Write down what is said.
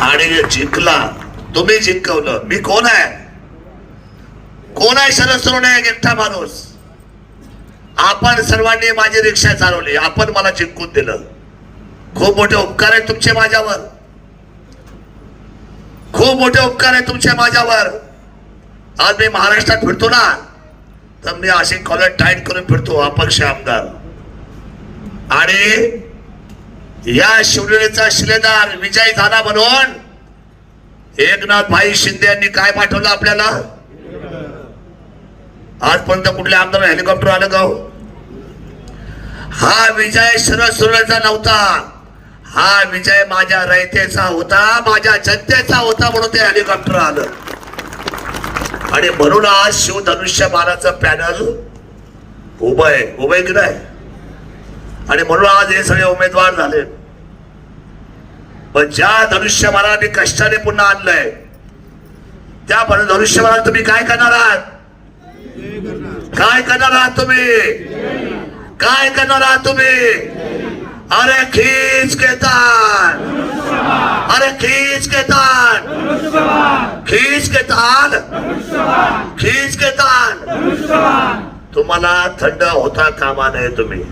आणि जिंकला, तुम्ही जिंकवलं. मी कोण आहे? कोण आहे शरद सोनवणे? एक एकटा माणूस. आपण सर्वांनी माझी रिक्षा चालवली, आपण मला जिंकून दिलं. खूप मोठे उपकार आहे तुमचे माझ्यावर, खूप मोठे उपकार आहे तुमचे माझ्यावर. आज मी महाराष्ट्रात फिरतो ना, तर मी अशी कॉलर टाईट करून फिरतो, अपक्ष आमदार. आणि या शिवसेनेचा शिलेदार विजय झाला म्हणून एकनाथ भाई शिंदे यांनी काय पाठवलं आपल्याला? आजपर्यंत कुठल्या आमदार हेलिकॉप्टर आलं का? हा विजय शरद सोनवणेचा नव्हता, हा विजय माझ्या रयतेचा होता, माझ्या जनतेचा होता, म्हणून ते हेलिकॉप्टर आलं. आणि म्हणून आज शिवधनुष्य बाणाचं पॅनल उभं आहे की नाही? आणि म्हणून आज हे सगळे उमेदवार झाले. पण ज्या धनुष्यबाणाने कष्टाने पुन्हा आणलंय, त्या धनुष्यबाणाला तुम्ही काय करणार आहात? काय करणार आहात तुम्ही? काय करणार आहात तुम्ही? अरे खींच के तान, अरे खींच के तान, खींच के तान, खींच के तान. तुम्हाला थंड होता कामा नये तुम्ही.